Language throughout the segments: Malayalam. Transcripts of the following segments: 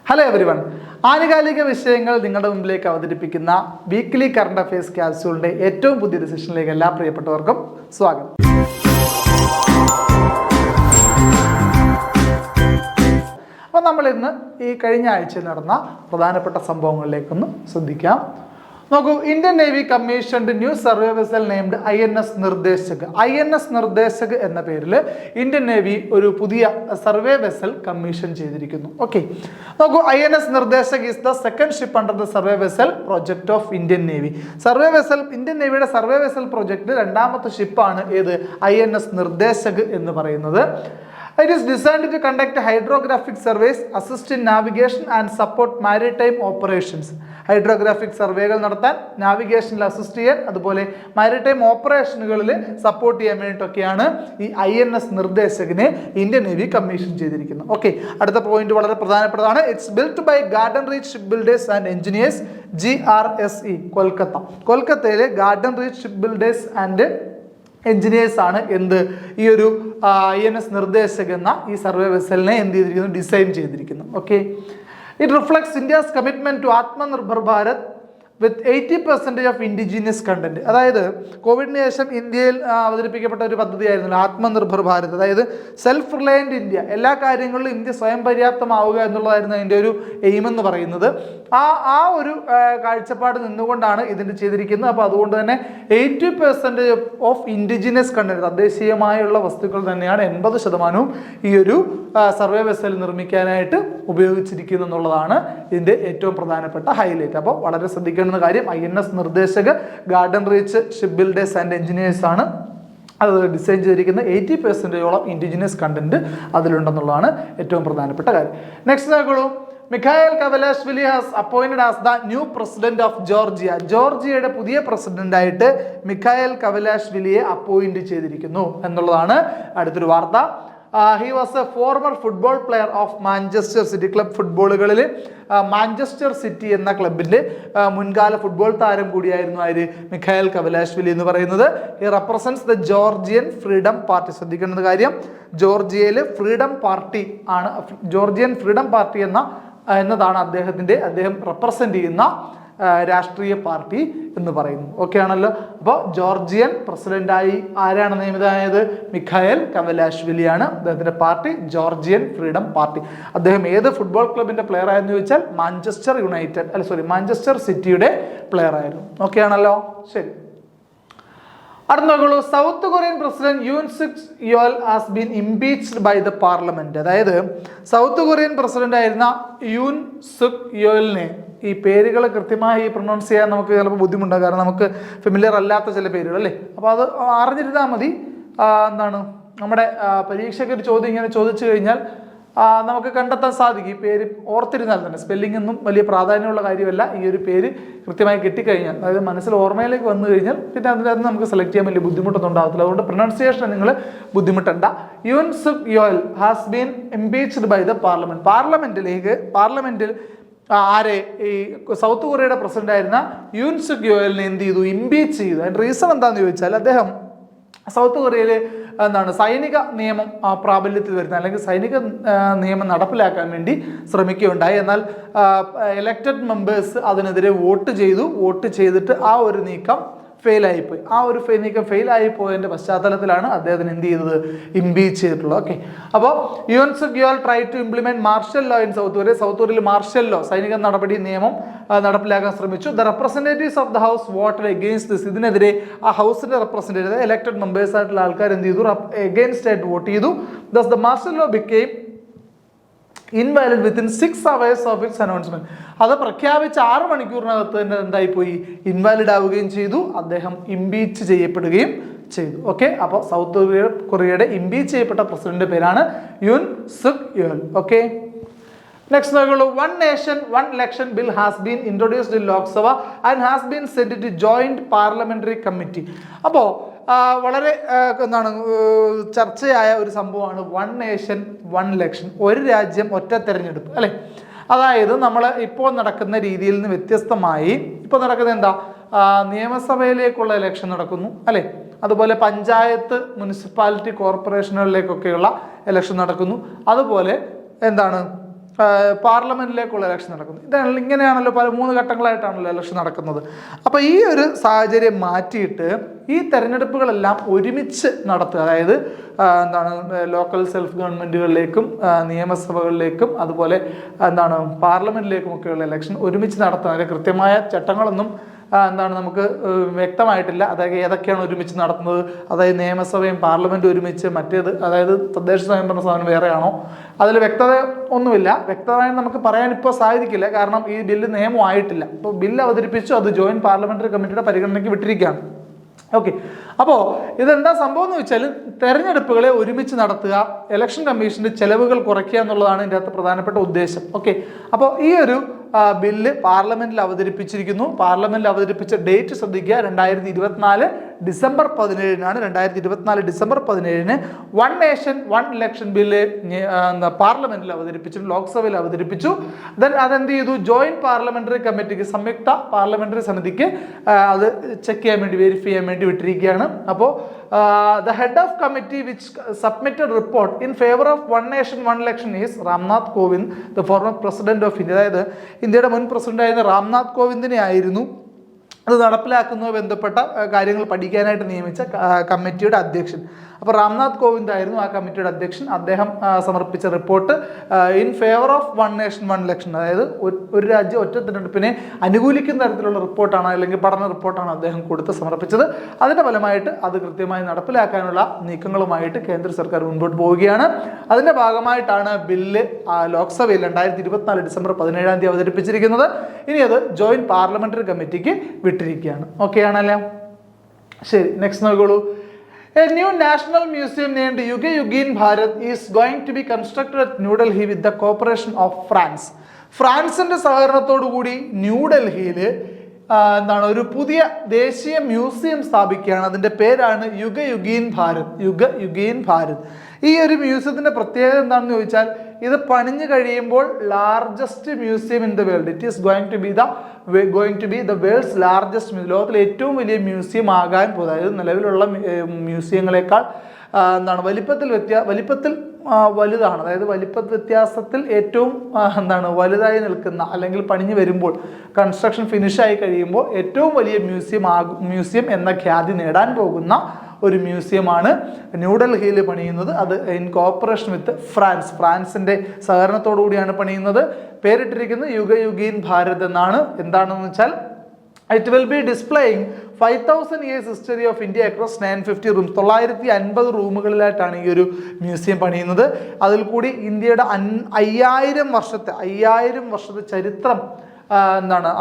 ഹലോ എവരിവൺ, ആനുകാലിക വിഷയങ്ങൾ നിങ്ങളുടെ മുമ്പിലേക്ക് അവതരിപ്പിക്കുന്ന വീക്ക്ലി കറണ്ട് അഫയേഴ്സ് ക്യാപ്സ്യൂളിന്റെ ഏറ്റവും പുതിയ സെഷനിലേക്ക് എല്ലാ പ്രിയപ്പെട്ടവർക്കും സ്വാഗതം. അപ്പോൾ നമ്മൾ ഇന്ന് ഈ കഴിഞ്ഞ ആഴ്ചയിൽ നടന്ന പ്രധാനപ്പെട്ട സംഭവങ്ങളിലേക്കൊന്ന് ശ്രദ്ധിക്കാം. നോക്കൂ, Indian navy commissioned new survey vessel named INS Nirdeshak. INS Nirdeshak എന്ന പേരിൽ ഇന്ത്യൻ നേവി ഒരു പുതിയ സർവേ വെസൽ കമ്മീഷൻ ചെയ്തിരിക്കുന്നു. ഓക്കെ, നോക്കൂ, INS Nirdeshak is the second ship under the survey vessel project of Indian navy. Survey vessel, Indian നേവിയുടെ സർവേ വെസൽ പ്രൊജക്ട് രണ്ടാമത്തെ ഷിപ്പാണ് ഏത് INS നിർദ്ദേശക് എന്ന് പറയുന്നത്. It is designed to conduct hydrographic surveys, assist in navigation and support maritime operations. Hydrographic സർവേകൾ നടത്താൻ, നാവിഗേഷനിൽ അസിസ്റ്റ് ചെയ്യാൻ, അതുപോലെ മാരിടൈം ഓപ്പറേഷനുകളിൽ സപ്പോർട്ട് ചെയ്യാൻ വേണ്ടിയിട്ടൊക്കെയാണ് ഈ INS നിർദ്ദേശകിനെ ഇന്ത്യൻ നേവി കമ്മീഷൻ ചെയ്തിരിക്കുന്നത്. ഓക്കെ, അടുത്ത പോയിന്റ് വളരെ പ്രധാനപ്പെട്ടതാണ്. It's built by garden reach ship builders and engineers GRSE, Kolkata. കൊൽക്കത്തയിലെ garden reach ship builders and engineers ആണ് എന്ത് ഈ ഒരു INS നിർദ്ദേശക് എന്ന ഈ സർവേ വെസലിനെ എന്ത് ചെയ്തിരിക്കുന്നു, ഡിസൈൻ ചെയ്തിരിക്കുന്നു. Okay, it reflects India's commitment to Atmanirbhar Bharat with 80% of indigenous content. അതായത് കോവിഡിന് ശേഷം ഇന്ത്യയിൽ അവതരിപ്പിക്കപ്പെട്ട ഒരു പദ്ധതിയായിരുന്നല്ലോ ആത്മനിർഭർ ഭാരത്, അതായത് സെൽഫ് റിലയൻറ്റ് ഇന്ത്യ. എല്ലാ കാര്യങ്ങളിലും ഇന്ത്യ സ്വയം പര്യാപ്തമാവുക എന്നുള്ളതായിരുന്നു അതിൻ്റെ ഒരു എയിം എന്ന് പറയുന്നത്. ആ ഒരു കാഴ്ചപ്പാട് നിന്നുകൊണ്ടാണ് ഇതിൻ്റെ ചെയ്തിരിക്കുന്നത്. അപ്പോൾ അതുകൊണ്ട് തന്നെ 80% ഓഫ് ഇൻഡിജിനിയസ് കണ്ടന്റ്, തദ്ദേശീയമായുള്ള വസ്തുക്കൾ തന്നെയാണ് 80% ഈ ഒരു സർവേ വെസൽ നിർമ്മിക്കാനായിട്ട് ഉപയോഗിച്ചിരിക്കുന്നു എന്നുള്ളതാണ് ഇതിൻ്റെ ഏറ്റവും പ്രധാനപ്പെട്ട ഹൈലൈറ്റ്. അപ്പോൾ വളരെ ശ്രദ്ധിക്കേണ്ട കാര്യം, INS Nirdeshak garden reach ship builders and engineers ആണ് അത് ഡിസൈൻ ചെയ്തിരിക്കുന്ന. 80%ഓളം ഇൻഡിജിനിയസ് കണ്ടന്റ് അതിലുണ്ടെന്നുള്ളതാണ് ഏറ്റവും പ്രധാനപ്പെട്ട കാര്യം. നെക്സ്റ്റ് നോക്കൂ, Mikheil Kavelashvili has appointed as the new president of Georgia. ജോർജിയയുടെ പുതിയ പ്രസിഡന്റായിട്ട് മിഖായൽ കവലാഷ്വിലിയെ അപ്പോയിന്റ് ചെയ്തിരിക്കുന്നു എന്നുള്ളതാണ് അടുത്തൊരു വാർത്ത. He was a former football player of Manchester City. Club ഫുട്ബോളുകളിൽ മാഞ്ചസ്റ്റർ സിറ്റി എന്ന ക്ലബിൻ്റെ മുൻകാല ഫുട്ബോൾ താരം കൂടിയായിരുന്നു ആര്, മിഖായൽ കവലാഷ്വിലി എന്ന് പറയുന്നത്. He represents the Georgian freedom party. ശ്രദ്ധിക്കേണ്ട കാര്യം, ജോർജിയയിൽ ഫ്രീഡം പാർട്ടി ആണ്, ജോർജിയൻ ഫ്രീഡം പാർട്ടി എന്നതാണ് അദ്ദേഹം റെപ്രസെന്റ് ചെയ്യുന്ന രാഷ്ട്രീയ പാർട്ടി എന്ന് പറയുന്നു. ഓക്കെ ആണല്ലോ. അപ്പോൾ ജോർജിയൻ പ്രസിഡന്റായി ആരാണ് നിയമിതനായത്, മിഖായൽ കവലാഷ്വിലിയാണ്. അദ്ദേഹത്തിന്റെ പാർട്ടി ജോർജിയൻ ഫ്രീഡം പാർട്ടി. അദ്ദേഹം ഏത് ഫുട്ബോൾ ക്ലബിന്റെ പ്ലെയർ ആയെന്ന് ചോദിച്ചാൽ മാഞ്ചസ്റ്റർ സിറ്റിയുടെ പ്ലെയർ ആയിരുന്നു. ഓക്കെ ആണല്ലോ, ശരി. അടുത്ത നോക്കുള്ളൂ, south Korean president Yoon Suk Yeol has been impeached by the parliament. അതായത് സൗത്ത് കൊറിയൻ പ്രസിഡന്റ് ആയിരുന്ന യൂൻ സുക് യോലിനെ, ഈ പേരുകൾ കൃത്യമായി പ്രൊനൗൺസ് ചെയ്യാൻ നമുക്ക് ചിലപ്പോൾ ബുദ്ധിമുട്ടാണ്, കാരണം നമുക്ക് ഫെമിലിയർ അല്ലാത്ത ചില പേരുകൾ അല്ലേ. അപ്പോൾ അത് അറിഞ്ഞിരുന്നാൽ മതി. എന്താണ് നമ്മുടെ പരീക്ഷയ്ക്ക് ഒരു ചോദ്യം ഇങ്ങനെ ചോദിച്ചു കഴിഞ്ഞാൽ നമുക്ക് കണ്ടെത്താൻ സാധിക്കും. ഈ പേര് ഓർത്തിരുന്നാൽ തന്നെ, സ്പെല്ലിംഗ് ഒന്നും വലിയ പ്രാധാന്യമുള്ള കാര്യമല്ല. ഈ ഒരു പേര് കൃത്യമായി കിട്ടിക്കഴിഞ്ഞാൽ, അതായത് മനസ്സിൽ ഓർമ്മയിലേക്ക് വന്നു കഴിഞ്ഞാൽ പിന്നെ അതിനകത്ത് നമുക്ക് സെലക്ട് ചെയ്യാൻ വലിയ ബുദ്ധിമുട്ടൊന്നും ഉണ്ടാകത്തില്ല. അതുകൊണ്ട് പ്രൊനൗൺസിയേഷൻ നിങ്ങൾ ബുദ്ധിമുട്ടണ്ട. Yoon Suk Yeol has been impeached by the parliament. പാർലമെന്റിൽ ആരെ, ഈ സൗത്ത് കൊറിയയുടെ പ്രസിഡന്റ് ആയിരുന്ന യൂൻ സുക് യോലിനെ എന്ത് ചെയ്തു, ഇംപീച്ച് ചെയ്തു. അതിൻ്റെ റീസൺ എന്താണെന്ന് ചോദിച്ചാൽ, അദ്ദേഹം സൗത്ത് കൊറിയയിൽ സൈനിക നിയമം പ്രാബല്യത്തിൽ വരുന്ന, അല്ലെങ്കിൽ സൈനിക നിയമം നടപ്പിലാക്കാൻ വേണ്ടി ശ്രമിക്കുകയുണ്ടായി. എന്നാൽ എലക്റ്റഡ് മെമ്പേഴ്സ് അതിനെതിരെ വോട്ട് ചെയ്തിട്ട് ആ ഒരു നീക്കം ഫെയിലായിപ്പോയി. ആ ഒരു നീക്കം ഫെയിലായിപ്പോയതിൻ്റെ പശ്ചാത്തലത്തിലാണ് അദ്ദേഹത്തിന് എന്ത് ചെയ്തത്, ഇംപീച്ച് ചെയ്തിട്ടുള്ളത്. ഓക്കെ, അപ്പോൾ Yoon Suk Yeol try to implement martial law in south Korea. South കൊറിയയിൽ മാർഷൽ ലോ, സൈനിക നടപടി നിയമം നടപ്പിലാക്കാൻ ശ്രമിച്ചു. The representatives of the house voted against this. ഇതിനെതിരെ ആ ഹൗസിന്റെ റെപ്രസെന്റേറ്റീവ്, എലക്റ്റഡ് മെമ്പേഴ്സ് ആയിട്ടുള്ള ആൾക്കാർ എന്ത് ചെയ്തു, എഗെയിൻസ്റ്റ് ആയിട്ട് വോട്ട് ചെയ്തു. Thus the martial law became invalid within 6 hours of its announcement. അത് പ്രഖ്യാപിച്ച 6 മണിക്കൂറിനകത്ത് തന്നെ എന്തായിപ്പോയി, ഇൻവാലിഡ് ആവുകയും ചെയ്തു. അദ്ദേഹം ഇംപീച്ച് ചെയ്യപ്പെടുകയും ചെയ്തു. ഓക്കെ, അപ്പോൾ സൗത്ത് കൊറിയയുടെ ഇംപീച്ച് ചെയ്യപ്പെട്ട പ്രസിഡന്റ് പേരാണ് Yoon Suk Yeol. Okay, next നോക്കുള്ളൂ, one nation one election bill has been introduced in Lok Sabha and has been send to joint parliamentary committee. അപ്പോൾ വളരെ ചർച്ചയായ ഒരു സംഭവമാണ് വൺ നേഷൻ വൺ ഇലക്ഷൻ, ഒരു രാജ്യം ഒറ്റ തെരഞ്ഞെടുപ്പ് അല്ലേ. അതായത് നമ്മൾ ഇപ്പോൾ നടക്കുന്ന രീതിയിൽ നിന്ന് വ്യത്യസ്തമായി ഇപ്പോൾ നടക്കുന്നത് എന്താ, നിയമസഭയിലേക്കുള്ള ഇലക്ഷൻ നടക്കുന്നു അല്ലേ, അതുപോലെ പഞ്ചായത്ത്, മുനിസിപ്പാലിറ്റി, കോർപ്പറേഷനുകളിലേക്കൊക്കെയുള്ള ഇലക്ഷൻ നടക്കുന്നു. അതുപോലെ എന്താണ് പാർലമെന്റിലേക്കുള്ള ഇലക്ഷൻ നടക്കുന്നത്. ഇങ്ങനെയാണല്ലോ 3 ഘട്ടങ്ങളായിട്ടാണല്ലോ ഇലക്ഷൻ നടക്കുന്നത്. അപ്പോൾ ഈ ഒരു സാഹചര്യം മാറ്റിയിട്ട് ഈ തെരഞ്ഞെടുപ്പുകളെല്ലാം ഒരുമിച്ച് നടത്തുക, അതായത് ലോക്കൽ സെൽഫ് ഗവൺമെൻറ്റുകളിലേക്കും നിയമസഭകളിലേക്കും അതുപോലെ പാർലമെൻറ്റിലേക്കുമൊക്കെയുള്ള ഇലക്ഷൻ ഒരുമിച്ച് നടത്തുക. അതിന് കൃത്യമായ ചട്ടങ്ങളൊന്നും നമുക്ക് വ്യക്തമായിട്ടില്ല. അതായത് ഏതൊക്കെയാണ് ഒരുമിച്ച് നടത്തുന്നത്, അതായത് നിയമസഭയും പാർലമെൻറ്റും ഒരുമിച്ച്, മറ്റേത് അതായത് തദ്ദേശ സ്വയംഭരണ സ്ഥാപനം വേറെയാണോ, അതിൽ വ്യക്തത ഒന്നുമില്ല. വ്യക്തമായി നമുക്ക് പറയാൻ ഇപ്പോൾ സാധിക്കില്ല, കാരണം ഈ ബില്ല് നിയമമായിട്ടില്ല. ഇപ്പോൾ ബില്ല് അവതരിപ്പിച്ചു, അത് ജോയിന്റ് പാർലമെന്ററി കമ്മിറ്റിയുടെ പരിഗണനയ്ക്ക് വിട്ടിരിക്കുകയാണ്. ഓക്കെ, അപ്പോൾ ഇതെന്താ സംഭവം എന്ന് വെച്ചാൽ തെരഞ്ഞെടുപ്പുകളെ ഒരുമിച്ച് നടത്തുക, ഇലക്ഷൻ കമ്മീഷന്റെ ചെലവുകൾ കുറയ്ക്കുക എന്നുള്ളതാണ് ഇതിൻ്റെ അകത്ത് പ്രധാനപ്പെട്ട ഉദ്ദേശം. ഓക്കെ, അപ്പോൾ ഈ ഒരു ബില്ല് പാർലമെന്റിൽ അവതരിപ്പിച്ചിരിക്കുന്നു. പാർലമെന്റിൽ അവതരിപ്പിച്ച ഡേറ്റ് ശ്രദ്ധിക്കുക, 2024 ഡിസംബർ 17-നാണ്. 2024 ഡിസംബർ 17-ന് one nation one election bill പാർലമെന്റിൽ അവതരിപ്പിച്ചു, ലോക്സഭയിൽ അവതരിപ്പിച്ചു. ദെൻ അതെന്ത് ചെയ്തു, ജോയിന്റ് പാർലമെന്ററി കമ്മിറ്റിക്ക്, സംയുക്ത പാർലമെന്ററി സമിതിക്ക് അത് ചെക്ക് ചെയ്യാൻ വേണ്ടി, വെരിഫൈ ചെയ്യാൻ വേണ്ടി വിട്ടിരിക്കുകയാണ്. അപ്പോൾ the head of committee which submitted report in favor of one nation one election is Ramnath Kovind, the former president of India. അതായത് ഇന്ത്യയുടെ മുൻ പ്രസിഡന്റ് ആയിരുന്ന രാംനാഥ് കോവിന്ദിനെ ആയിരുന്നു അത് നടപ്പിലാക്കുന്നതുമായി ബന്ധപ്പെട്ട കാര്യങ്ങൾ പഠിക്കാനായിട്ട് നിയമിച്ച കമ്മിറ്റിയുടെ അധ്യക്ഷൻ. അപ്പോൾ രാംനാഥ് കോവിന്ദ് ആയിരുന്നു ആ കമ്മിറ്റിയുടെ അധ്യക്ഷൻ. അദ്ദേഹം സമർപ്പിച്ച report in favour of one nation one election, അതായത് ഒരു രാജ്യം ഒറ്റ തിരഞ്ഞെടുപ്പിനെ അനുകൂലിക്കുന്ന തരത്തിലുള്ള റിപ്പോർട്ടാണ്, അല്ലെങ്കിൽ പഠന റിപ്പോർട്ടാണ് അദ്ദേഹം സമർപ്പിച്ചത്. അതിൻ്റെ ഫലമായിട്ട് അത് കൃത്യമായി നടപ്പിലാക്കാനുള്ള നീക്കങ്ങളുമായിട്ട് കേന്ദ്ര സർക്കാർ മുൻപോട്ട് പോവുകയാണ്. അതിൻ്റെ ഭാഗമായിട്ടാണ് ബില്ല് ലോക്സഭയിൽ 2024 ഡിസംബർ 17-ന് അവതരിപ്പിച്ചിരിക്കുന്നത്. ഇനി അത് ജോയിന്റ് പാർലമെന്ററി കമ്മിറ്റിക്ക് വിട്ടിരിക്കുകയാണ്. ഓക്കെ ആണല്ലേ? ശരി, next നോക്കോളൂ. A new national museum named Yuge Yugin Bharat is going to be constructed at New Delhi with the cooperation of France. ഫ്രാൻസിന്റെ സഹകരണത്തോടു കൂടി ന്യൂഡൽഹിയിൽ ഒരു പുതിയ ദേശീയ മ്യൂസിയം സ്ഥാപിക്കുകയാണ്. അതിൻ്റെ പേരാണ് യുഗ യുഗീൻ ഭാരത്. യുഗ യുഗീൻ ഭാരത്. ഈ ഒരു മ്യൂസിയത്തിന്റെ പ്രത്യേകത എന്താണെന്ന് ചോദിച്ചാൽ, ഇത് പണിഞ്ഞു കഴിയുമ്പോൾ largest museum in the world. It is going to be the world's largest museum. ലോകത്തിലെ ഏറ്റവും വലിയ മ്യൂസിയം ആകാൻ പോകുന്നത്, അതായത് നിലവിലുള്ള മ്യൂസിയങ്ങളെക്കാൾ വലിപ്പത്തിൽ വലുതാണ്. അതായത് വലിപ്പ വ്യത്യാസത്തിൽ ഏറ്റവും വലുതായി നിൽക്കുന്ന, അല്ലെങ്കിൽ പണിഞ്ഞു വരുമ്പോൾ കൺസ്ട്രക്ഷൻ ഫിനിഷായി കഴിയുമ്പോൾ ഏറ്റവും വലിയ മ്യൂസിയം എന്ന ഖ്യാതി നേടാൻ പോകുന്ന ഒരു മ്യൂസിയമാണ് ന്യൂഡൽഹിയിൽ പണിയുന്നത്. അത് ഇൻ കോപ്പറേഷൻ വിത്ത് ഫ്രാൻസിന്റെ സഹകരണത്തോടു കൂടിയാണ് പണിയുന്നത്. പേരിട്ടിരിക്കുന്നത് യുഗ യുഗീൻ ഭാരത് എന്നാണ്. എന്താണെന്ന് വെച്ചാൽ, it will be displaying 5000 years history of India across 950 rooms. 950 റൂമുകളിലായിട്ടാണ് ഈ ഒരു മ്യൂസിയം പണിയുന്നത്. അതിൽ കൂടി ഇന്ത്യയുടെ 5000 വർഷത്തെ ചരിത്രം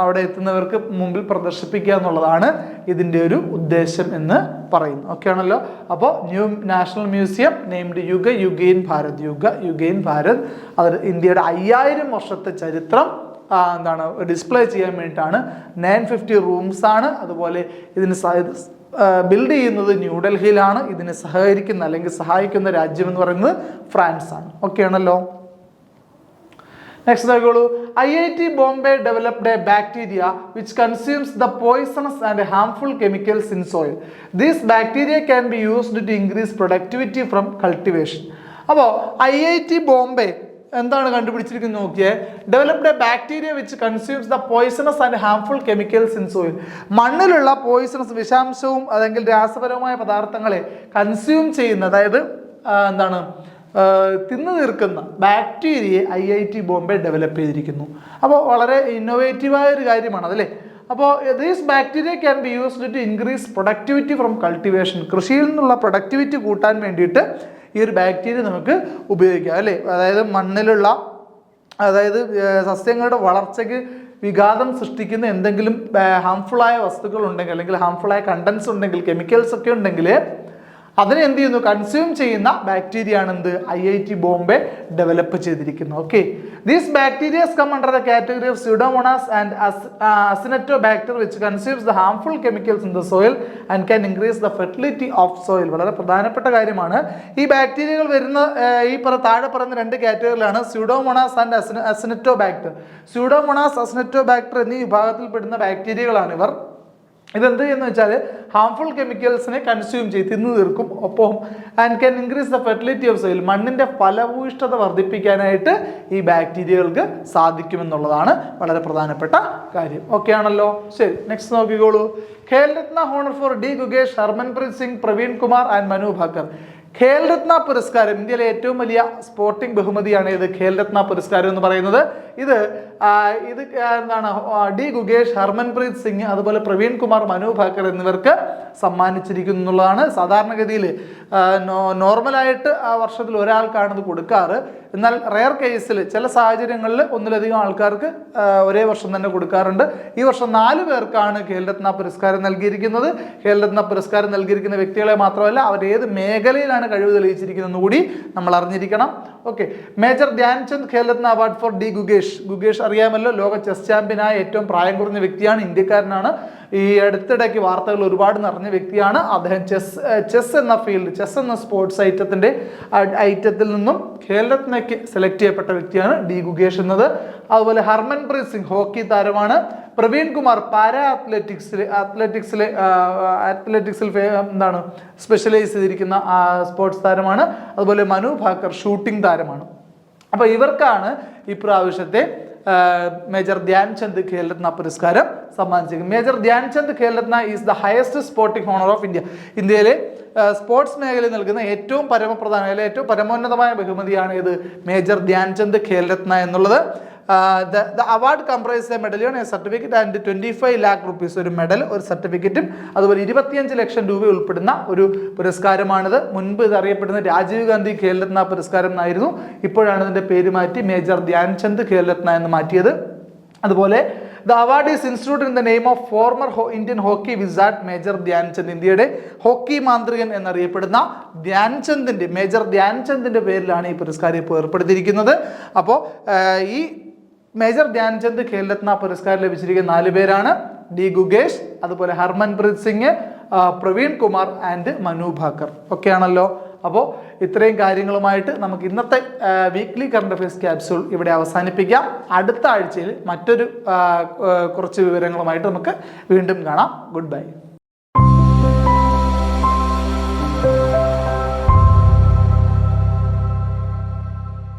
അവിടെ എത്തുന്നവർക്ക് മുമ്പിൽ പ്രദർശിപ്പിക്കുക എന്നുള്ളതാണ് ഇതിൻ്റെ ഒരു ഉദ്ദേശം എന്ന് പറയുന്നു. ഓക്കെ ആണല്ലോ? അപ്പോൾ new national museum named Yuga Yugeen Bharat. Yuga Yugeen Bharat, അത് ഇന്ത്യയുടെ 5000 വർഷത്തെ ചരിത്രം ഡിസ്പ്ലേ ചെയ്യാൻ വേണ്ടിയിട്ടാണ്. 950 റൂംസ് ആണ്. അതുപോലെ ഇതിന് ബിൽഡ് ചെയ്യുന്നത് ന്യൂഡൽഹിയിലാണ്. ഇതിനെ സഹായിക്കുന്ന രാജ്യം എന്ന് പറയുന്നത് ഫ്രാൻസ് ആണ്. ഓക്കെ ആണല്ലോ? Next നോക്കോളൂ. IIT Bombay developed a bacteria which consumes the poisonous and harmful chemicals in soil. This bacteria can be used to increase productivity from cultivation. അപ്പോൾ IIT ബോംബെ എന്താണ് കണ്ടുപിടിച്ചിരിക്കുന്നത് നോക്കിയേ. Developed a bacteria which consumes the poisonous and harmful chemicals in soil. മണ്ണിലുള്ള പോയിസണസ്, വിഷാംശവും അല്ലെങ്കിൽ രാസപരമായ പദാർത്ഥങ്ങളെ കൺസ്യൂം ചെയ്യുന്ന, അതായത് തിന്നു തീർക്കുന്ന ബാക്ടീരിയയെ IIT ബോംബെ ഡെവലപ്പ് ചെയ്തിരിക്കുന്നു. അപ്പോൾ വളരെ ഇന്നോവേറ്റീവായ ഒരു കാര്യമാണ് അതല്ലേ. അപ്പോൾ these bacteria can be used to increase productivity from cultivation. കൃഷിയിൽ നിന്നുള്ള പ്രൊഡക്ടിവിറ്റി കൂട്ടാൻ വേണ്ടിയിട്ട് ഈ ഒരു ബാക്ടീരിയ നമുക്ക് ഉപയോഗിക്കാം അല്ലേ. അതായത് മണ്ണിലുള്ള, അതായത് സസ്യങ്ങളുടെ വളർച്ചയ്ക്ക് വിഘാതം സൃഷ്ടിക്കുന്ന എന്തെങ്കിലും ഹാംഫുള്ളായ വസ്തുക്കൾ ഉണ്ടെങ്കിൽ, അല്ലെങ്കിൽ ഹാംഫുള്ളായ കണ്ടൻസ് ഉണ്ടെങ്കിൽ, കെമിക്കൽസ് ഒക്കെ ഉണ്ടെങ്കിൽ അതിനെ എന്ത് ചെയ്യുന്നു, കൺസ്യൂം ചെയ്യുന്ന ബാക്ടീരിയ ആണ് എന്ത് IIT ബോംബെ ഡെവലപ്പ് ചെയ്തിരിക്കുന്നത്. Okay, these bacterias come under the category of Pseudomonas and Acinetobacter which consumes the harmful chemicals in the soil and can increase the fertility of soil. വളരെ പ്രധാനപ്പെട്ട കാര്യമാണ്. ഈ ബാക്ടീരിയകൾ വരുന്ന താഴെ പറയുന്ന 2 കാറ്റഗറിയിലാണ്, Pseudomonas and Acinetobacter. Pseudomonas, Acinetobacter എന്നീ വിഭാഗത്തിൽപ്പെടുന്ന ബാക്ടീരിയകളാണ് ഇവർ. ഇതെന്ത് എന്ന് വെച്ചാൽ ഹാംഫുൾ കെമിക്കൽസിനെ കൺസ്യൂം ചെയ്ത് തിന്നു തീർക്കും. ഒപ്പം and can increase the fertility of soil, മണ്ണിൻ്റെ ഫലഭൂയിഷ്ഠത വർദ്ധിപ്പിക്കാനായിട്ട് ഈ ബാക്ടീരിയകൾക്ക് സാധിക്കുമെന്നുള്ളതാണ് വളരെ പ്രധാനപ്പെട്ട കാര്യം. ഓക്കെ ആണല്ലോ? ശരി, നെക്സ്റ്റ് നോക്കിക്കോളൂ. Khel Ratna honour for D Gukesh, Harmanpreet Singh, Praveen Kumar and Manu Bhaker. Khel Ratna പുരസ്കാരം ഇന്ത്യയിലെ ഏറ്റവും വലിയ സ്പോർട്ടിംഗ് ബഹുമതിയാണ് ഇത് ഖേൽരത്ന പുരസ്കാരം എന്ന് പറയുന്നത്. ഇത് എന്താണ് ഡി ഗുഗേഷ്, ഹർമൻപ്രീത് സിംഗ്, അതുപോലെ പ്രവീൺ കുമാർ, മനു ഭാക്കർ എന്നിവർക്ക് സമ്മാനിച്ചിരിക്കുന്നു എന്നുള്ളതാണ്. സാധാരണഗതിയിൽ നോർമലായിട്ട് ആ വർഷത്തിൽ ഒരാൾക്കാണ് ഇത് കൊടുക്കാറ്. എന്നാൽ റെയർ കേസിൽ ചില സാഹചര്യങ്ങളിൽ ഒന്നിലധികം ആൾക്കാർക്ക് ഒരേ വർഷം തന്നെ കൊടുക്കാറുണ്ട്. ഈ വർഷം 4 പേർക്കാണ് ഖേൽരത്ന പുരസ്കാരം നൽകിയിരിക്കുന്നത്. ഖേൽരത്ന പുരസ്കാരം നൽകിയിരിക്കുന്ന വ്യക്തികളെ മാത്രമല്ല, അവർ ഏത് മേഖലയിലാണ് കഴിവ് തെളിയിച്ചിരിക്കുന്നതെന്ന് കൂടി നമ്മൾ അറിഞ്ഞിരിക്കണം. Okay, major Dhyan Chand Khel Ratna award for D Gukesh. Gukesh അറിയാമല്ലോ, ലോക ചെസ് ചാമ്പ്യനായ ഏറ്റവും പ്രായം കുറഞ്ഞ വ്യക്തിയാണ്, ഇന്ത്യക്കാരനാണ്. ഈ അടുത്തിടയ്ക്ക് വാർത്തകൾ ഒരുപാട് നിറഞ്ഞ വ്യക്തിയാണ് അദ്ദേഹം. ചെസ് എന്ന ഫീൽഡ്, ചെസ് എന്ന സ്പോർട്സ് ഐറ്റത്തിൽ നിന്നും ഖേൽരത്നയ്ക്ക് സെലക്ട് ചെയ്യപ്പെട്ട വ്യക്തിയാണ് ഡി ഗുഗേഷ് എന്നത്. അതുപോലെ ഹർമൻപ്രീത് സിംഗ് ഹോക്കി താരമാണ്. പ്രവീൺ കുമാർ പാരാ അത്ലറ്റിക്സിൽ എന്താണ് സ്പെഷ്യലൈസ് ചെയ്തിരിക്കുന്ന സ്പോർട്സ് താരമാണ്. അതുപോലെ മനു ഭാക്കർ ഷൂട്ടിംഗ് താരമാണ്. അപ്പോൾ ഇവർക്കാണ് ഇപ്രാവശ്യത്തെ മേജർ ധ്യാൻചന്ദ് ഖേൽരത്ന പുരസ്കാരം സമ്മാനിച്ചിരിക്കുന്നത്. Major Dhyan Chand Khel Ratna is the highest sporting honour of India. ഇന്ത്യയിലെ സ്പോർട്സ് മേഖലയിൽ നൽകുന്ന ഏറ്റവും ഏറ്റവും പരമോന്നതമായ ബഹുമതിയാണ് ഇത് മേജർ ധ്യാൻചന്ദ് ഖേൽരത്ന എന്നുള്ളത്. The award comprises a medallion, a certificate and 25 lakh rupees. ഒരു മെഡൽ, ഒരു സർട്ടിഫിക്കറ്റും അതുപോലെ 25 ലക്ഷം രൂപ ഉൾപ്പെടുന്ന ഒരു പുരസ്കാരമാണിത്. മുൻപ് ഇത് അറിയപ്പെടുന്ന രാജീവ് ഗാന്ധി ഖേൽരത്ന പുരസ്കാരം എന്നായിരുന്നു. ഇപ്പോഴാണ് ഇതിൻ്റെ പേര് മാറ്റി മേജർ ധ്യാൻചന്ദ് ഖേൽരത്ന എന്ന് മാറ്റിയത്. അതുപോലെ the award is institute in the name of former Indian hockey wizard major Dhyan Chand. ഇന്ത്യയുടെ ഹോക്കി മാന്ത്രികൻ എന്നറിയപ്പെടുന്ന ധ്യാൻചന്ദിൻ്റെ, മേജർ ധ്യാൻചന്ദിൻ്റെ പേരിലാണ് ഈ പുരസ്കാരം ഇപ്പോൾ ഏർപ്പെടുത്തിയിരിക്കുന്നത്. അപ്പോൾ ഈ മേജർ ധ്യാൻചന്ദ് ഖേൽരത്ന പുരസ്കാരം ലഭിച്ചിരിക്കുന്ന 4 പേരാണ് ഡി ഗുഗേഷ്, അതുപോലെ ഹർമൻപ്രീത് സിംഗ്, പ്രവീൺ കുമാർ ആൻഡ് മനു ഭാക്കർ. ഓക്കെ ആണല്ലോ? അപ്പോൾ ഇത്രയും കാര്യങ്ങളുമായിട്ട് നമുക്ക് ഇന്നത്തെ വീക്ക്ലി കറണ്ട് അഫയേഴ്സ് ക്യാപ്സ്യൂൾ ഇവിടെ അവസാനിപ്പിക്കാം. അടുത്ത ആഴ്ചയിൽ മറ്റൊരു കുറച്ച് വിവരങ്ങളുമായിട്ട് നമുക്ക് വീണ്ടും കാണാം. Good bye.